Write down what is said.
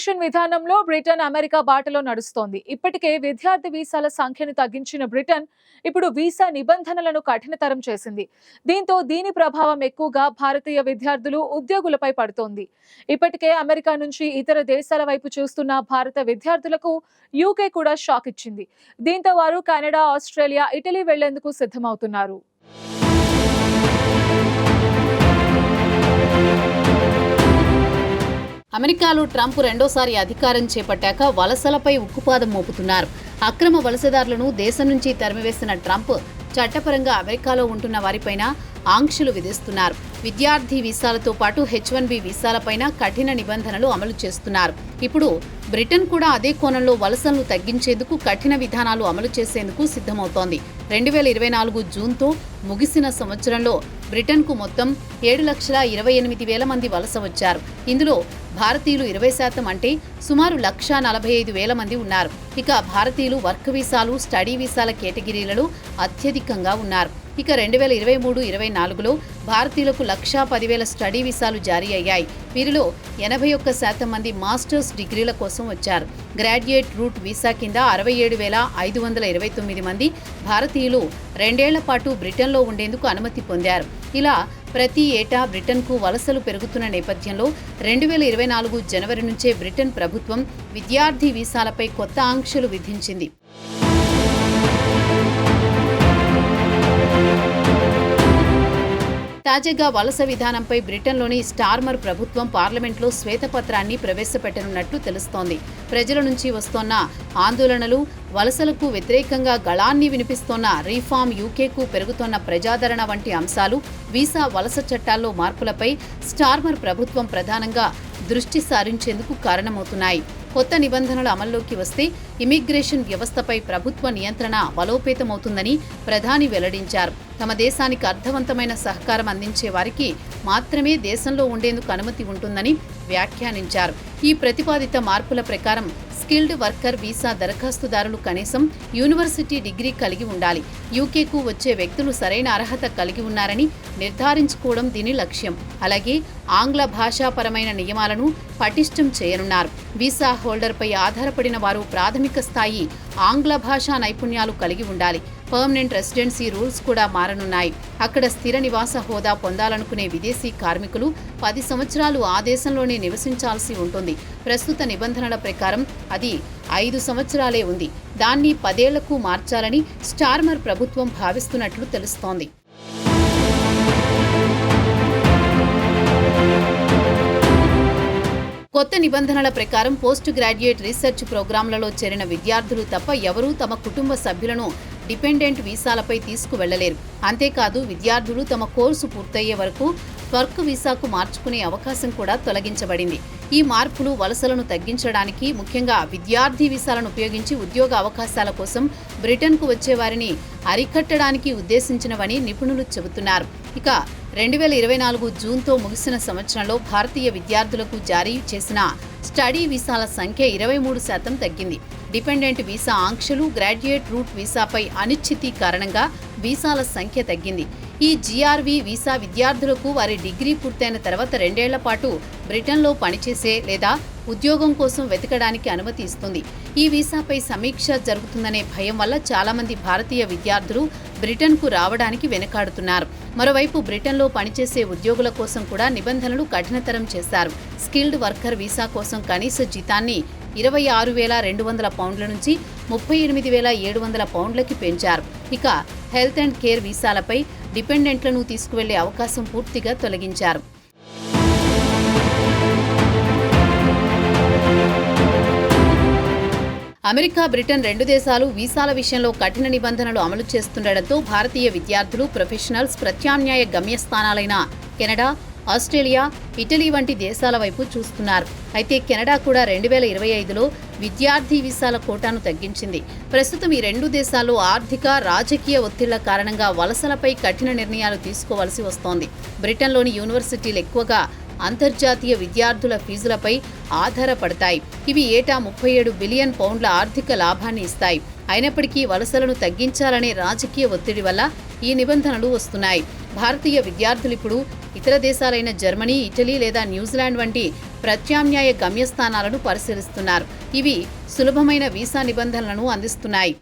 Immigration విధానంలో Britain America బాటలో నడుస్తోంది. ఇప్పటికే విద్యార్థి వీసాల సంఖ్యను తగ్గించిన బ్రిటన్ ఇప్పుడు వీసా నిబంధనలను కఠినతరం చేసింది. దీంతో దీని ప్రభావం ఎక్కువగా భారతీయ విద్యార్థులు, ఉద్యోగులపై పడుతోంది. ఇప్పటికే అమెరికా నుంచి ఇతర దేశాల వైపు చూస్తున్న భారత విద్యార్థులకు యూకే కూడా షాక్ ఇచ్చింది. దీంతో వారు కెనడా, ఆస్ట్రేలియా, ఇటలీ వెళ్లేందుకు సిద్ధమవుతున్నారు. అమెరికాలో ట్రంప్ రెండోసారి అధికారం చేపట్టాక వలసలపై ఉక్కుపాదం మోపుతున్నారు. అక్రమ వలసదారులను దేశం నుంచి తరిమివేసిన ట్రంప్ చట్టపరంగా అమెరికాలో ఉంటున్న వారిపైన ఆంక్షలు విధిస్తున్నారు. విద్యార్థి వీసాలతో పాటు H1B వీసాలపైన కఠిన నిబంధనలు అమలు చేస్తున్నారు. ఇప్పుడు బ్రిటన్ కూడా అదే కోణంలో వలసలను తగ్గించేందుకు కఠిన విధానాలు అమలు చేసేందుకు సిద్ధమవుతోంది. 2024 జూన్తో ముగిసిన సంవత్సరంలో బ్రిటన్కు మొత్తం 7,28,000 మంది వలస వచ్చారు. ఇందులో భారతీయులు 20% అంటే సుమారు 1,45,000 మంది ఉన్నారు. ఇక భారతీయులు వర్క్ వీసాలు, స్టడీ వీసాల కేటగిరీలలో అత్యధికంగా ఉన్నారు. ఇక 2023-24లో భారతీయులకు 1,10,000 స్టడీ వీసాలు జారీ అయ్యాయి. వీరిలో 81% మంది మాస్టర్స్ డిగ్రీల కోసం వచ్చారు. గ్రాడ్యుయేట్ రూట్ వీసా కింద 67,529 మంది భారతీయులు 2 ఏళ్ల పాటు బ్రిటన్లో ఉండేందుకు అనుమతి పొందారు. ఇలా ప్రతి ఏటా బ్రిటన్కు వలసలు పెరుగుతున్న నేపథ్యంలో 2024 జనవరి నుంచే బ్రిటన్ ప్రభుత్వం విద్యార్థి వీసాలపై కొత్త ఆంక్షలు విధించింది. తాజాగా వలస విధానంపై బ్రిటన్లోని స్టార్మర్ ప్రభుత్వం పార్లమెంట్లో శ్వేతపత్రాన్ని ప్రవేశపెట్టనున్నట్లు తెలుస్తోంది. ప్రజల నుంచి వస్తోన్న ఆందోళనలు, వలసలకు వ్యతిరేకంగా గళాన్ని వినిపిస్తోన్న రీఫార్మ్ యూకేకు పెరుగుతోన్న ప్రజాదరణ వంటి అంశాలు వీసా వలస చట్టాల్లో మార్పులపై స్టార్మర్ ప్రభుత్వం ప్రధానంగా దృష్టి సారించేందుకు కారణమవుతున్నాయి. కొత్త నిబంధనలు అమల్లోకి వస్తే ఇమిగ్రేషన్ వ్యవస్థపై ప్రభుత్వ నియంత్రణ బలోపేతమవుతుందని ప్రధాని వెల్లడించారు. తమ దేశానికి అర్థవంతమైన సహకారం అందించే వారికి మాత్రమే దేశంలో ఉండేందుకు అనుమతి ఉంటుందని వ్యాఖ్యానించారు. ఈ ప్రతిపాదిత మార్పుల ప్రకారం స్కిల్డ్ వర్కర్ వీసా దరఖాస్తుదారులు కనీసం యూనివర్సిటీ డిగ్రీ కలిగి ఉండాలి. యూకేకు వచ్చే వ్యక్తులు సరైన అర్హత కలిగి ఉన్నారని నిర్ధారించుకోవడం దీని లక్ష్యం. అలాగే ఆంగ్ల భాషాపరమైన నియమాలను పటిష్టం చేయనున్నారు. వీసా హోల్డర్పై ఆధారపడిన వారు ప్రాథమిక స్థాయి ఆంగ్ల భాషా నైపుణ్యాలు కలిగి ఉండాలి. పర్మనెంట్ రెసిడెన్సీ రూల్స్ కూడా మారనున్నాయి. అక్కడ స్థిర నివాస హోదా పొందాలనుకునే విదేశీ కార్మికులు 10 సంవత్సరాలు ఆ దేశంలోనే నివసించాల్సి ఉంటుంది. ప్రస్తుత నిబంధనల ప్రకారం అది 5 సంవత్సరాలే ఉంది. దాన్ని 10 ఏళ్లకు మార్చాలని స్టార్మర్ ప్రభుత్వం భావిస్తున్నట్లు తెలుస్తోంది. కొత్త నిబంధనల ప్రకారం పోస్ట్ గ్రాడ్యుయేట్ రీసెర్చ్ ప్రోగ్రాంలలో చేరిన విద్యార్థులు తప్ప ఎవరూ తమ కుటుంబ సభ్యులను డిపెండెంట్ వీసాలపై తీసుకువెళ్లలేరు. అంతేకాదు విద్యార్థులు తమ కోర్సు పూర్తయ్యే వరకు వర్క్ వీసాకు మార్చుకునే అవకాశం కూడా తొలగించబడింది. ఈ మార్పులు వలసలను తగ్గించడానికి, ముఖ్యంగా విద్యార్థి వీసాలను ఉపయోగించి ఉద్యోగ అవకాశాల కోసం బ్రిటన్కు వచ్చే వారిని అరికట్టడానికి ఉద్దేశించినవని నిపుణులు చెబుతున్నారు. ఇక 2024 జూన్తో ముగిసిన సంవత్సరంలో భారతీయ విద్యార్థులకు జారీ చేసిన స్టడీ వీసాల సంఖ్య 23% తగ్గింది. డిపెండెంట్ వీసా ఆంక్షలు, గ్రాడ్యుయేట్ రూట్ వీసాపై అనిశ్చితి కారణంగా వీసాల సంఖ్య తగ్గింది. ఈ GRV వీసా విద్యార్థులకు వారి డిగ్రీ పూర్తయిన తర్వాత 2 ఏళ్ల పాటు బ్రిటన్లో పనిచేసే లేదా ఉద్యోగం కోసం వెతకడానికి అనుమతి ఇస్తుంది. ఈ వీసాపై సమీక్ష జరుగుతుందనే భయం వల్ల చాలామంది భారతీయ విద్యార్థులు బ్రిటన్కు రావడానికి వెనుకాడుతున్నారు. మరోవైపు బ్రిటన్లో పనిచేసే ఉద్యోగుల కోసం కూడా నిబంధనలు కఠినతరం చేశారు. స్కిల్డ్ వర్కర్ వీసా కోసం కనీస జీతాన్ని 26,200 పౌండ్ల నుంచి 38,700 పౌండ్లకి పెంచారు. ఇక హెల్త్ అండ్ కేర్ వీసాలపై డిపెండెంట్లను తీసుకువెళ్లే అవకాశం పూర్తిగా తొలగించారు. అమెరికా, బ్రిటన్ 2 దేశాలు వీసాల విషయంలో కఠిన నిబంధనలు అమలు చేస్తుండటంతో భారతీయ విద్యార్థులు, ప్రొఫెషనల్స్ ప్రత్యామ్నాయ గమ్యస్థానాలైన కెనడా, ఆస్ట్రేలియా, ఇటలీ వంటి దేశాల వైపు చూస్తున్నారు. అయితే కెనడా కూడా 2025లో విద్యార్థి వీసాల కోటాను తగ్గించింది. ప్రస్తుతం ఈ 2 దేశాల్లో ఆర్థిక, రాజకీయ ఒత్తిళ్ల కారణంగా వలసలపై కఠిన నిర్ణయాలు తీసుకోవాల్సి వస్తోంది. బ్రిటన్లోని యూనివర్సిటీలు ఎక్కువగా అంతర్జాతీయ విద్యార్థుల ఫీజులపై ఆధారపడతాయి. ఇవి ఏటా 37 బిలియన్ పౌండ్ల ఆర్థిక లాభాన్ని ఇస్తాయి. అయినప్పటికీ వలసలను తగ్గించాలనే రాజకీయ ఒత్తిడి వల్ల ఈ నిబంధనలు వస్తున్నాయి. భారతీయ విద్యార్థులు ఇప్పుడు ఇతర దేశాలైన జర్మనీ, ఇటలీ లేదా న్యూజిలాండ్ వంటి ప్రత్యామ్నాయ గమ్యస్థానాలను పరిశీలిస్తున్నారు. ఇవి సులభమైన వీసా నిబంధనలను అందిస్తున్నాయి.